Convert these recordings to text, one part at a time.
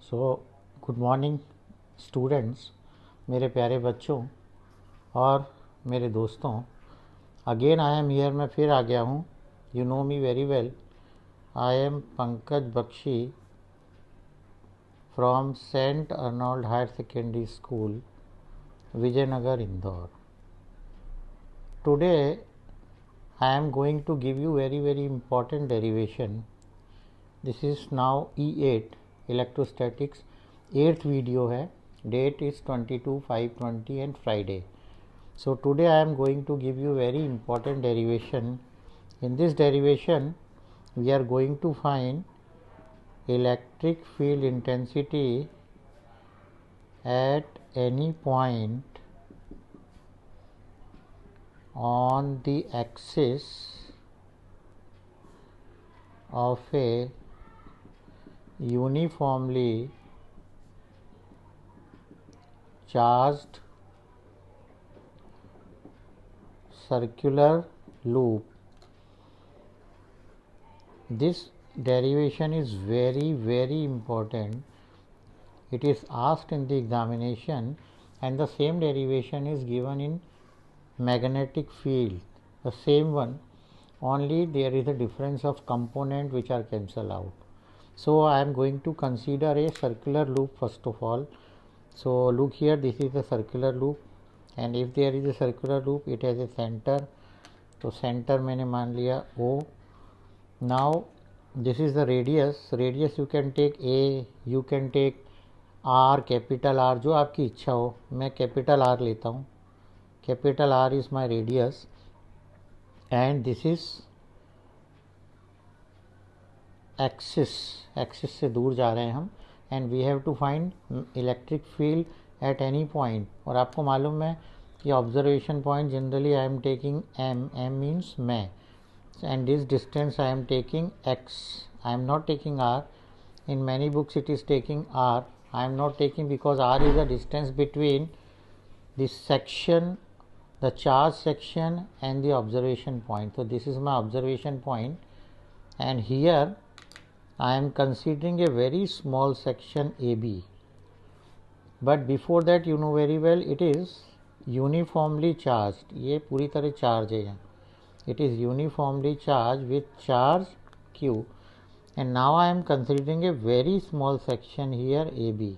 So good morning students, मेरे प्यारे बच्चों और मेरे दोस्तों। अगेन आई एम हियर, मैं फिर आ गया हूँ। You know me very well. I am Pankaj Bakshi from Saint Arnold higher secondary school, Vijaynagar, Indore. Today I am going to give you very important derivation. This is now E8 electrostatics, 8th video है. Date is 22/5/20 and Friday. So today I am going to give you very important derivation. In this derivation we are going to find electric field intensity at any point on the axis of a uniformly charged circular loop. This derivation is very important. It is asked in the examination, and the same derivation is given in magnetic field, the same one, only there is a difference of component which are cancelled out. So I am going to consider a circular loop first of all. So look here, this is a circular loop, and if there is a circular loop, it has a center. तो center मैंने मान लिया O. Now this is the radius. Radius you can take A, you can take R, capital R, जो आपकी इच्छा हो. मैं capital R लेता हूँ. Capital R is my radius, and this is axis. Axis से दूर जा रहे हैं हम, and we have to find electric field at any point. और आपको मालूम है कि observation point generally I am taking M. M means मैं, and this distance I am taking X. I am not taking R. In many books it is taking R. I am not taking because R is the distance between this section, the charge section, and the observation point. So this is my observation point, and here I am considering a very small section AB. But before that, you know very well, it is uniformly charged. ये पूरी तरह charge है यहाँ. It is uniformly charged with charge Q, and now I am considering a very small section here AB.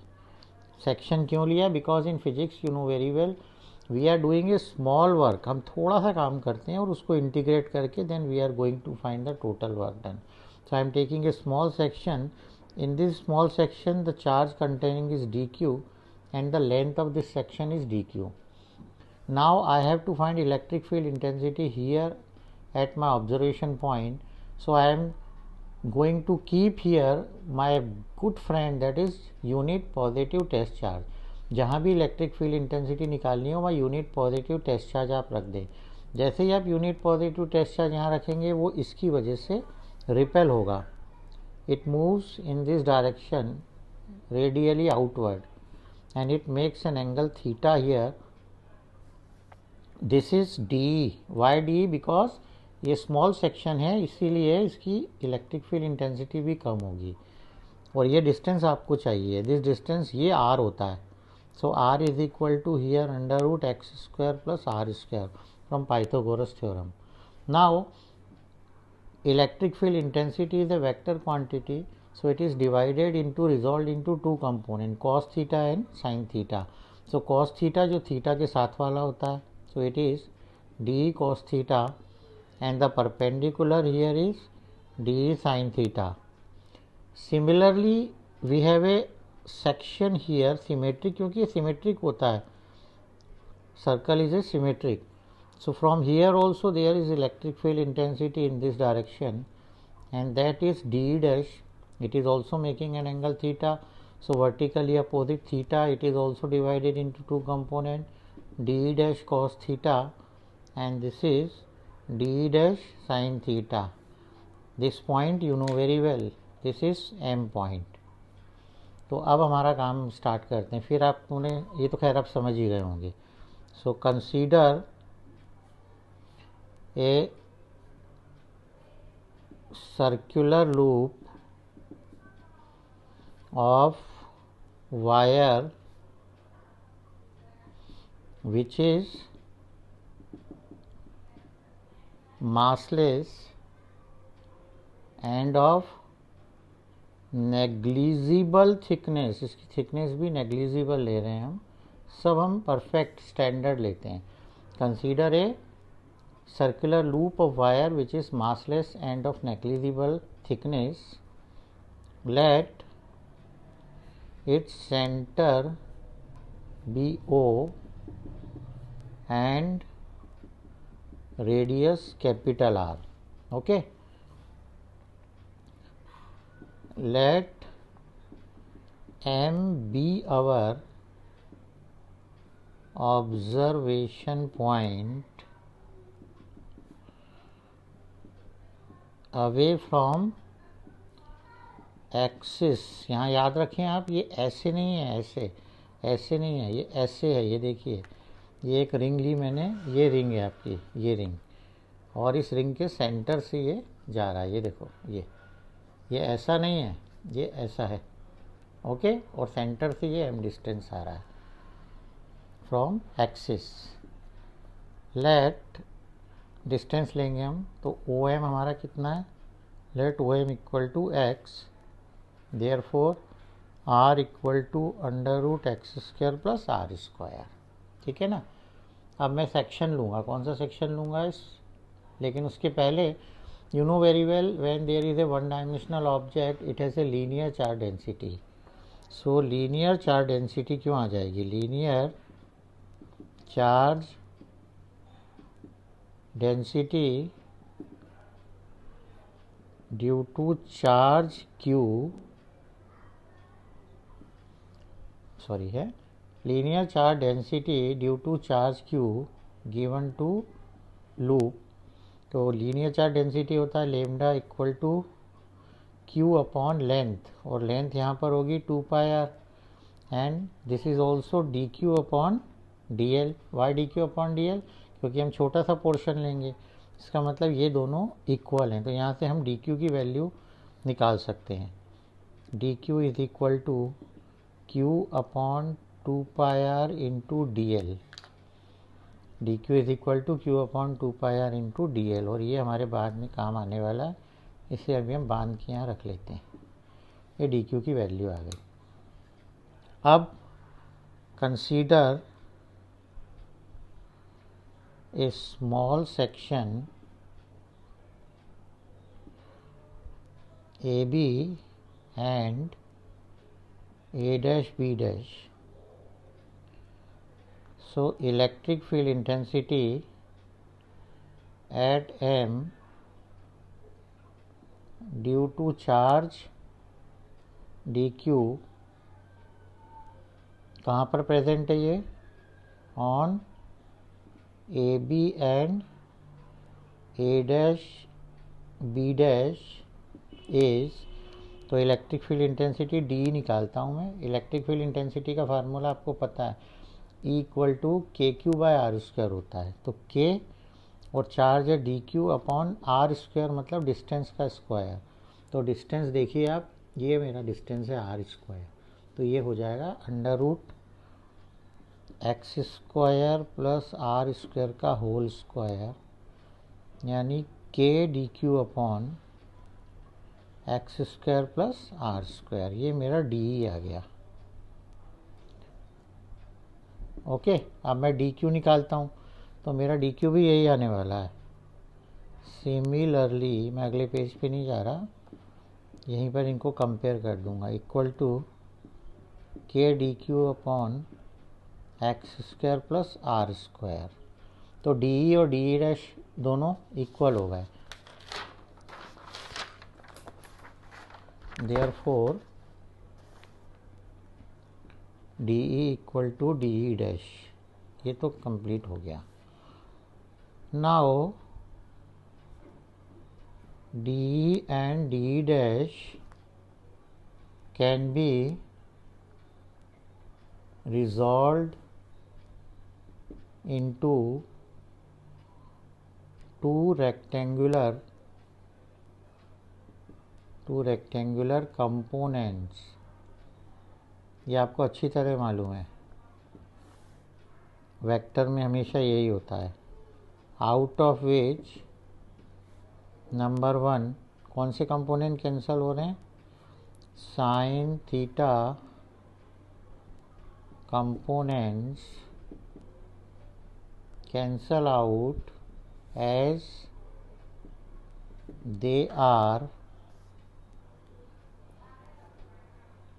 Section क्यों लिया? Because in physics you know very well, we are doing a small work. हम थोड़ा सा काम करते हैं और उसको integrate करके then we are going to find the total work done. So I am taking a small section. In this small section the charge containing is dq, and the length of this section is dq. Now I have to find electric field intensity here at my observation point. So I am going to keep here my good friend, that is unit positive test charge. जहाँ भी electric field intensity निकालनी हो वहाँ unit positive test charge आप रख दें. जैसे ही आप यूनिट पॉजिटिव टेस्ट चार्ज यहाँ रखेंगे वो इसकी वजह से रिपेल होगा. It moves in this direction radially outward, and it makes an angle theta here. This is DE. Why DE? Because ये स्मॉल सेक्शन है, इसीलिए इसकी इलेक्ट्रिक फील्ड इंटेंसिटी भी कम होगी. और ये डिस्टेंस आपको चाहिए. दिस डिस्टेंस ये R होता है. So R is equal to here √x² plus R² from Pythagoras theorem. Now electric field intensity is a vector quantity, so it is divided into, resolved into two components, cos theta and sin theta. So cos theta जो theta के साथ वाला होता है, so it is d cos theta, and the perpendicular here is d sin theta. Similarly we have a section here symmetric, क्योंकि ये symmetric होता है, circle is a symmetric. So from here also there is electric field intensity in this direction, and that is d dash. It is also making an angle theta. So vertically opposite theta, it is also divided into two components, d dash cos theta, and this is d dash sin theta. This point you know very well, this is M point. तो अब हमारा काम start करते हैं. फिर आपने ये तो खैर आप समझ ही गए होंगे. So consider a circular loop of wire which is massless and of negligible thickness, इसकी थिकनेस भी नेग्लिजिबल ले रहे हैं हम, सब हम परफेक्ट स्टैंडर्ड लेते हैं. Consider a circular loop of wire which is massless and of negligible thickness. Let its center be O and radius capital R. Okay. Let M be our observation point away from axis. यहाँ याद रखें आप, ये ऐसे नहीं है, ऐसे नहीं है, ये ऐसे है. ये देखिए, ये एक रिंग ली मैंने, ये रिंग है आपकी, ये रिंग, और इस रिंग के सेंटर से ये जा रहा है. ये देखो, ये ऐसा नहीं है, ये ऐसा है. ओके. और सेंटर से ये m डिस्टेंस आ रहा है फ्रॉम एक्सिस. लेट डिस्टेंस लेंगे हम, तो ओ एम हमारा कितना है, let O M equal to x, therefore r equal to under root x square plus r square. ठीक है ना. अब मैं सेक्शन लूँगा, कौन सा सेक्शन लूँगा लेकिन उसके पहले you know very well when there is a one dimensional object it has a linear charge density. So linear charge density क्यों आ जाएगी, linear charge density due to charge q, sorry है linear charge density due to charge q given to loop. तो linear charge density होता है lambda equal to q upon length, और length यहाँ पर होगी 2πr, and this is also dq upon dl. Why dq upon dl, क्योंकि हम छोटा सा पोर्शन लेंगे, इसका मतलब ये दोनों इक्वल हैं. तो यहाँ से हम dq की वैल्यू निकाल सकते हैं. dq is equal to q upon 2πr into d l. dq is equal to q upon 2πr into d l. और ये हमारे बाद में काम आने वाला है, इसे अभी हम बांध के यहाँ रख लेते हैं. ये dq की वैल्यू आ गई. अब consider a small section AB and A dash B dash. So electric field intensity at M due to charge dq कहाँ पर प्रेजेंट है, ये on A B and A dash B dash is. तो electric field intensity d निकालता हूँ मैं. Electric field intensity का formula आपको पता है, e equal to k q by r square होता है. तो के और चार्ज है d q upon r square, मतलब डिस्टेंस का स्क्वायर. तो डिस्टेंस देखिए आप, ये मेरा डिस्टेंस है आर स्क्वायर, तो ये हो जाएगा under root x square plus r square का होल स्क्वायर, यानी k d q upon x square plus r square. ये मेरा डी ई आ गया. ओके. अब मैं डी क्यू निकालता हूँ, तो मेरा डी क्यू भी यही आने वाला है. सिमिलरली मैं अगले पेज पे नहीं जा रहा, यहीं पर इनको कंपेयर कर दूंगा. Equal to k d q upon x square plus r square. तो डी ई और डी ई डैश दोनों इक्वल हो गए. Therefore d e equal to d e dash. ये तो कंप्लीट हो गया. Now d e and d e dash can be resolved into two rectangular components ये आपको अच्छी तरह मालूम है, वेक्टर में हमेशा यही होता है। आउट ऑफ विच नंबर 1 कौन से कंपोनेंट कैंसिल हो रहे हैं? Sine theta components cancel out as they are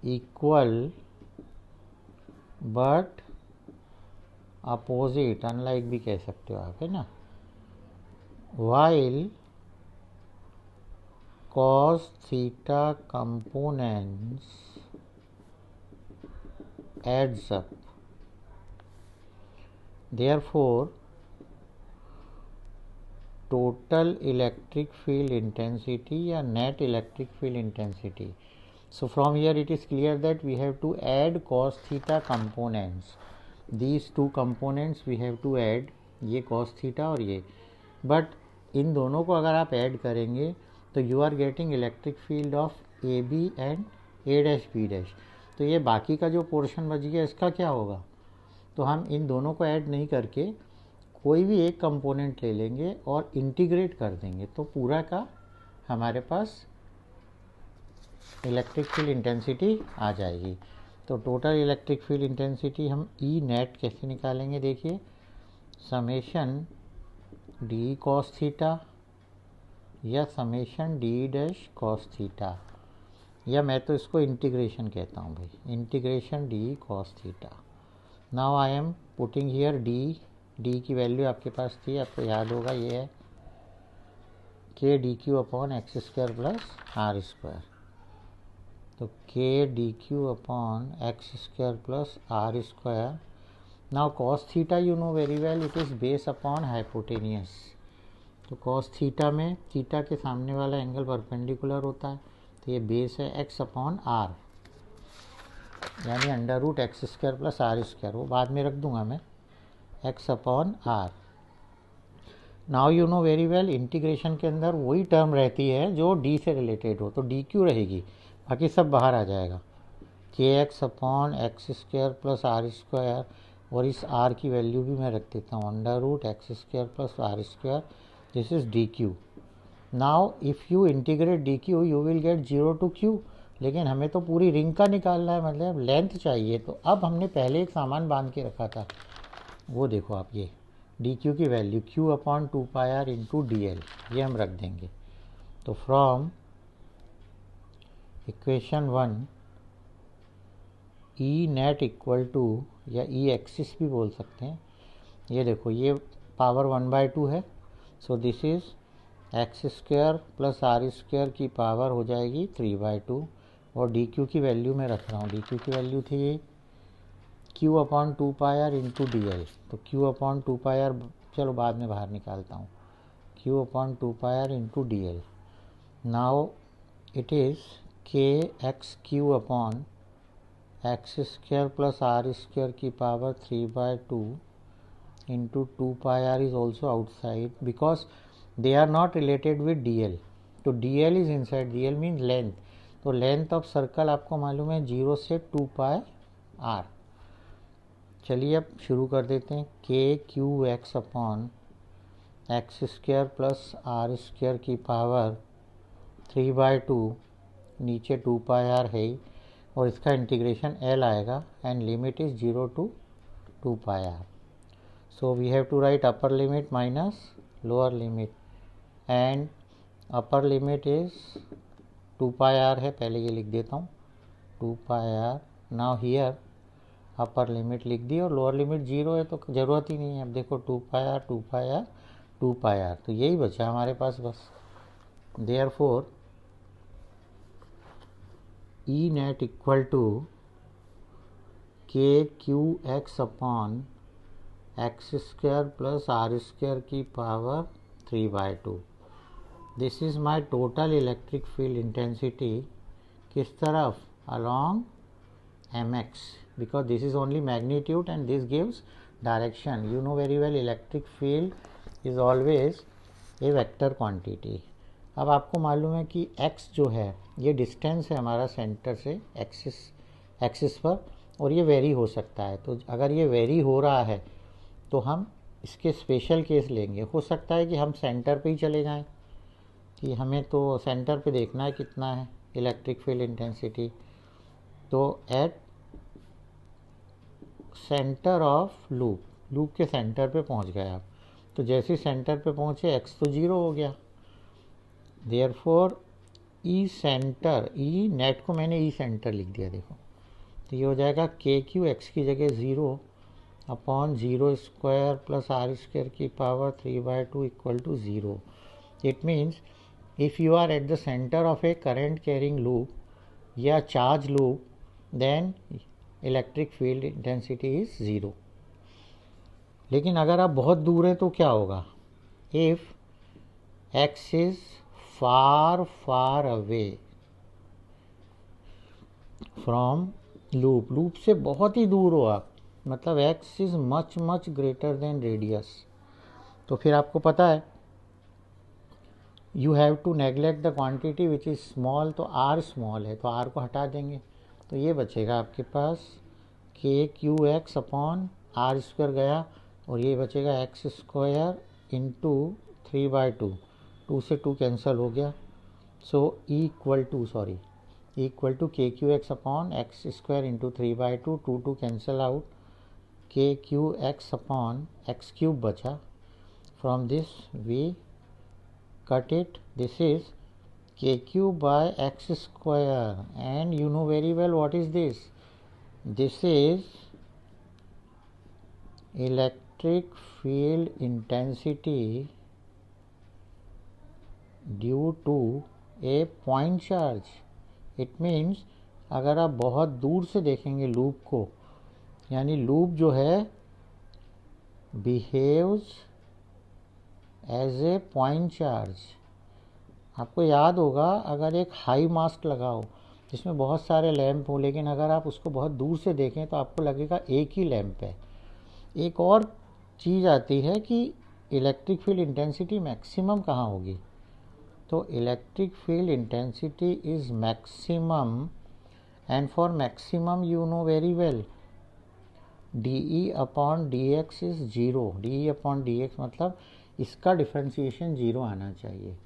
equal but opposite, unlike भी कह सकते हो आप, है ना। while cos theta components adds up, therefore total electric field intensity या net electric field intensity. So from here it is clear that we have to add cos theta components. These two components we have to add, ये cos theta और ये, but इन दोनों को अगर आप add करेंगे तो you are getting electric field of AB and A dash B dash. तो ये बाकी का जो पोर्शन बच गया इसका क्या होगा? तो हम इन दोनों को ऐड नहीं करके कोई भी एक कंपोनेंट ले लेंगे और इंटीग्रेट कर देंगे, तो पूरा का हमारे पास इलेक्ट्रिक फील्ड इंटेंसिटी आ जाएगी। तो टोटल इलेक्ट्रिक फील्ड इंटेंसिटी हम ई नेट कैसे निकालेंगे? देखिए, समेशन डी कॉस थीटा या summation d dash cos theta, या मैं तो इसको इंटीग्रेशन कहता हूँ भाई, integration d cos theta. Now I am putting here d की वैल्यू आपके पास थी, आपको याद होगा, ये है k d q upon x square plus r square. तो k d q upon x square plus r square. Now cos theta you know very well, it is base upon hypotenuse. तो कॉस थीटा में theta के सामने वाला angle perpendicular होता है, तो ये बेस है एक्स अपॉन आर, यानी under root x square plus r square, वो बाद में रख दूंगा मैं, x upon r. Now you know very well, integration के अंदर वही टर्म रहती है जो डी से रिलेटेड हो, तो डी क्यू रहेगी, बाकी सब बाहर आ जाएगा। K x upon x square plus r square, और इस आर की वैल्यू भी मैं रख देता हूँ under root x square plus r square, this is d q. Now if you integrate d q you will get 0 to q, लेकिन हमें तो पूरी रिंग का निकालना है, मतलब लेंथ चाहिए। तो अब हमने पहले एक सामान बांध के रखा था, वो देखो आप, ये डी क्यू की value q upon 2πr into d l, ये हम रख देंगे। तो from equation 1 e net equal to, या ई एक्सिस भी बोल सकते हैं, ये देखो ये पावर 1/2 है, so this is x square plus r square की पावर हो जाएगी 3/2, और डी क्यू की वैल्यू मैं रख रहा हूँ, डी क्यू की वैल्यू थी q upon 2πr into d l. तो q अपॉन 2πr चलो बाद में बाहर निकालता हूँ, q upon 2πr into d l. Now it is k x q upon x square plus r square की power 3/2 into 2πr is also outside because they are not related with d l. तो d l is inside, d l means length, तो length of circle आपको मालूम है 0 से 2πr। चलिए अब शुरू कर देते हैं। K q x upon x square plus r square की पावर 3/2, नीचे 2πr है और इसका इंटीग्रेशन L आएगा, and limit is 0 to 2πr। So we have to write upper limit minus lower limit, and upper limit is 2πr है, पहले ये लिख देता हूँ 2πr। Now here upper limit लिख दी, और लोअर लिमिट 0 है तो ज़रूरत ही नहीं है। अब देखो 2πr 2πr 2πr, तो यही बचा हमारे पास बस। Therefore E net equal to k q x upon x square plus r square की power 3/2। This is my total electric field intensity, किस तरफ? Along mx, because this is only magnitude and this gives direction. You know very well electric field is always a vector quantity. अब आपको मालूम है कि x जो है ये डिस्टेंस है हमारा सेंटर से एक्सिस पर, और ये वेरी हो सकता है। तो अगर ये वेरी हो रहा है तो हम इसके स्पेशल केस लेंगे। हो सकता है कि हम सेंटर पे ही चले जाएं कि हमें तो सेंटर पे देखना है कितना है इलेक्ट्रिक फील्ड इंटेंसिटी। तो eight centre of loop, loop के सेंटर पे पहुंच गए आप। तो जैसे सेंटर पे पहुंचे x तो 0 हो गया। देयरफॉर ई सेंटर, ई नेट को मैंने ई सेंटर लिख दिया, देखो। तो ये हो जाएगा के क्यू एक्स की जगह 0 upon 0 square plus r square की power 3/2 equal to 0। It means if you are at the centre of a current carrying loop या charge loop, then electric field intensity is 0। लेकिन अगर आप बहुत दूर हैं तो क्या होगा? If x is far far away from loop, loop से बहुत ही दूर हो आप, मतलब x is much much greater than radius, तो फिर आपको पता है you have to neglect the quantity which is small. तो आर स्मॉल है तो आर को हटा देंगे, तो ये बचेगा आपके पास k q x upon r square गया, और ये बचेगा एक्स स्क्वायर इंटू 3/2, 2 से 2 कैंसिल हो गया। So equal to k q x upon x square into 3/2, 2 cancel out, k q x upon x cube बचा। From this we cut it, this is k cube by x square, and you know very well what is this. This is electric field intensity due to a point charge. It means अगर आप बहुत दूर से देखेंगे loop को, यानी loop जो है behaves as a point charge. आपको याद होगा अगर एक हाई मास्क लगाओ जिसमें बहुत सारे लैंप हो, लेकिन अगर आप उसको बहुत दूर से देखें तो आपको लगेगा एक ही लैंप है। एक और चीज़ आती है कि इलेक्ट्रिक फील्ड इंटेंसिटी मैक्सिमम कहाँ होगी। तो electric field intensity is maximum, and for maximum you know very well D upon d x is 0। D upon d x मतलब इसका डिफ्रेंशिएशन 0 आना चाहिए।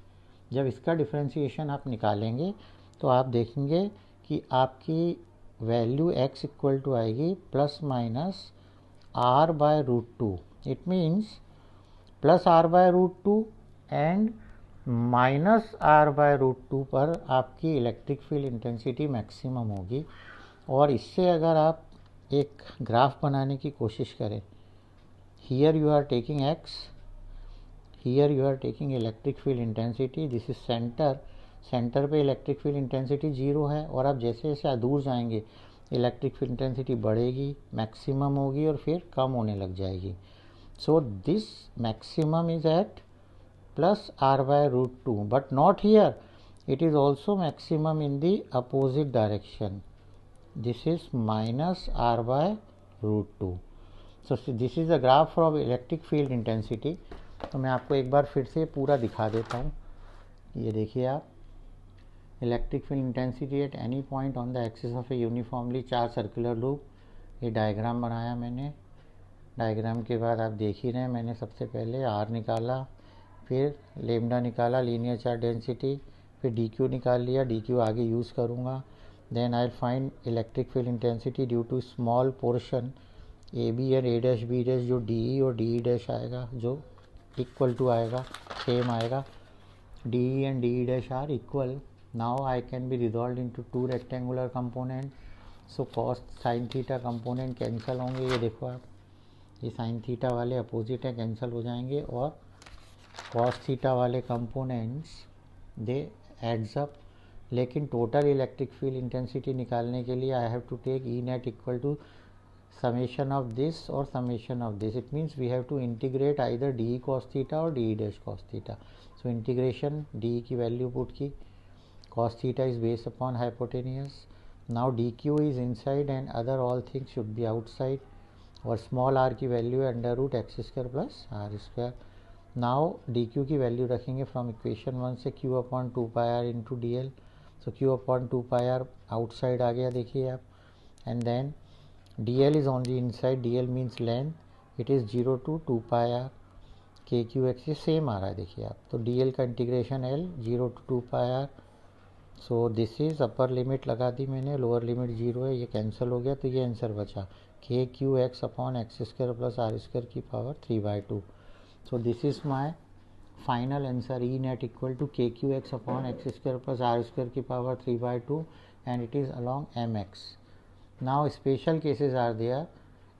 जब इसका डिफ्रेंशिएशन आप निकालेंगे तो आप देखेंगे कि आपकी वैल्यू x इक्वल टू आएगी plus minus r/√2। It means plus r/√2 and minus r/√2 पर आपकी इलेक्ट्रिक फील्ड इंटेंसिटी मैक्सिमम होगी। और इससे अगर आप एक ग्राफ बनाने की कोशिश करें, here you are taking x, here you are taking electric field intensity, this is centre, centre पे इलेक्ट्रिक फील्ड इंटेंसिटी 0 है, और आप जैसे जैसे दूर जाएंगे इलेक्ट्रिक फील्ड इंटेंसिटी बढ़ेगी, मैक्सिमम होगी और फिर कम होने लग जाएगी। So this maximum is at plus r/√2, but not here, it is also maximum in the opposite direction, this is minus r/√2। So this is the graph for electric field intensity. तो मैं आपको एक बार फिर से पूरा दिखा देता हूँ। ये देखिए आप, electric field intensity at any point on the axis of A uniformly charge circular loop. ये डायग्राम बनाया मैंने। डायग्राम के बाद आप देख ही रहे हैं, मैंने सबसे पहले आर निकाला, फिर लेमडा निकाला लीनियर चार्ज डेंसिटी, फिर डी क्यू निकाल लिया, डी क्यू आगे यूज़ करूँगा। Then I find electric field intensity due to small portion A B and A dash B dash, जो डी ई और डी ई डैश आएगा, जो इक्वल टू आएगा, सेम आएगा, d e and d e dash are equal. Now I can be resolve into 2 rectangular component. So cos sine theta component cancel होंगे, ये देखो आप, ये साइन थीटा वाले अपोजिट है, कैंसिल हो जाएंगे, और कॉस थीटा वाले कंपोनेंट्स दे एड्स अप। लेकिन टोटल इलेक्ट्रिक फील्ड इंटेंसिटी निकालने के लिए I have to take E net equal to summation of this or summation of this. It means we have to integrate either d cos theta or d dash cos theta. So integration d की value put की, cos theta is based upon hypotenuse. Now dq is inside and other all things should be outside, और small r की value है under root x square plus r square. Now dq की value रखेंगे from equation 1 से q upon 2πr into dl। So q upon 2πr outside आ गया, देखिए आप, and then dl is only inside, dl means length, it is 0 to 2 pi r के q x, ये same आ रहा है देखिए आप। तो डी एल का integration L 0 to 2 pi r, so this is upper limit लगा दी मैंने, लोअर लिमिट 0 है, ये कैंसिल हो गया, तो ये आंसर बचा k q x upon x square plus r square की power 3/2। So this is my final answer, E net equal to k q x upon x square plus r square की power 3/2 and it is along m x. Now special cases are there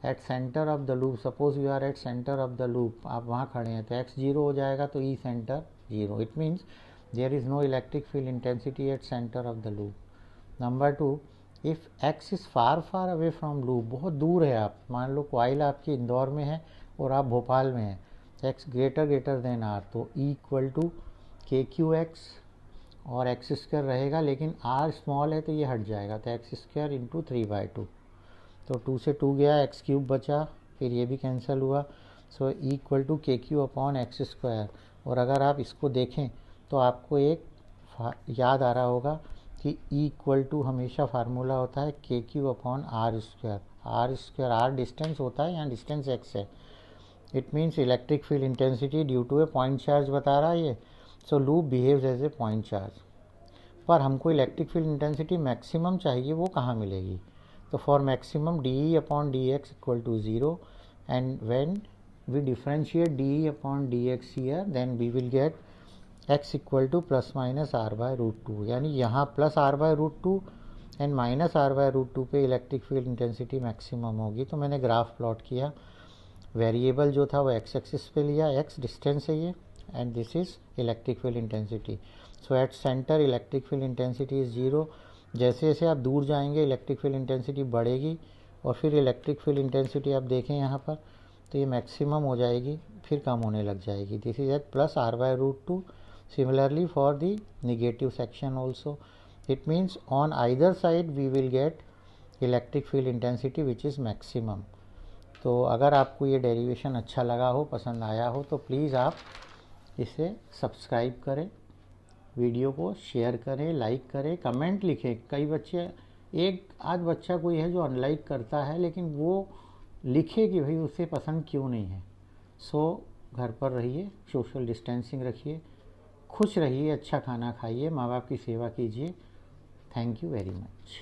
at centre of the loop, suppose you are at centre of the loop, आप वहाँ खड़े हैं तो x 0 हो जाएगा, तो E centre 0, it means there is no electric field intensity at centre of the loop. Number 2, if x is far far away from loop, बहुत दूर है, आप मान लो कॉइल आपकी इंदौर में है और आप भोपाल में हैं, x ग्रेटर देन r, तो ई equal to k q x और एक्स स्क्वायर रहेगा, लेकिन r स्मॉल है तो ये हट जाएगा, तो एक्स स्क्वायर इंटू 3/2, तो 2 से 2 गया, एक्स क्यूब बचा, फिर ये भी कैंसिल हुआ, सो ई equal to k q upon x square. और अगर आप इसको देखें तो आपको एक याद आ रहा होगा कि ई इक्वल टू हमेशा फार्मूला होता है k q upon r square, r distance होता है, यहाँ डिस्टेंस एक्स है, it means electric field intensity due to a point charge बता रहा है ये, so loop behaves as a point charge. पर हमको इलेक्ट्रिक फील्ड इंटेंसिटी मैक्सिमम चाहिए, वो कहाँ मिलेगी? तो for maximum d E upon d x equal to 0, and when we differentiate dE upon dx here, then we will get x equal to plus minus r by root 2, यानी यहाँ plus r by root 2 and minus r by root 2 पे electric field intensity maximum होगी। तो मैंने graph plot किया, variable जो था वो x एक्सिस पे लिया, x डिस्टेंस है ये, and this is electric field intensity. So at centre electric field intensity is 0, जैसे जैसे आप दूर जाएंगे इलेक्ट्रिक फील्ड इंटेंसिटी बढ़ेगी, और फिर इलेक्ट्रिक फील्ड इंटेंसिटी आप देखें यहाँ पर, तो ये मैक्सिमम हो जाएगी, फिर कम होने लग जाएगी, this is at plus r by root 2। Similarly for the negative section also, it means on either side we will get electric field intensity which is maximum. तो अगर आपको ये डेरिवेशन अच्छा लगा हो, पसंद आया हो, तो प्लीज़ आप इसे सब्सक्राइब करें, वीडियो को शेयर करें, लाइक करें, कमेंट लिखें। कई बच्चे, एक आध बच्चा कोई है जो अनलाइक करता है, लेकिन वो लिखे कि भाई उसे पसंद क्यों नहीं है। सो घर पर रहिए, सोशल डिस्टेंसिंग रखिए, खुश रहिए, अच्छा खाना खाइए, माँ बाप की सेवा कीजिए। Thank you very much.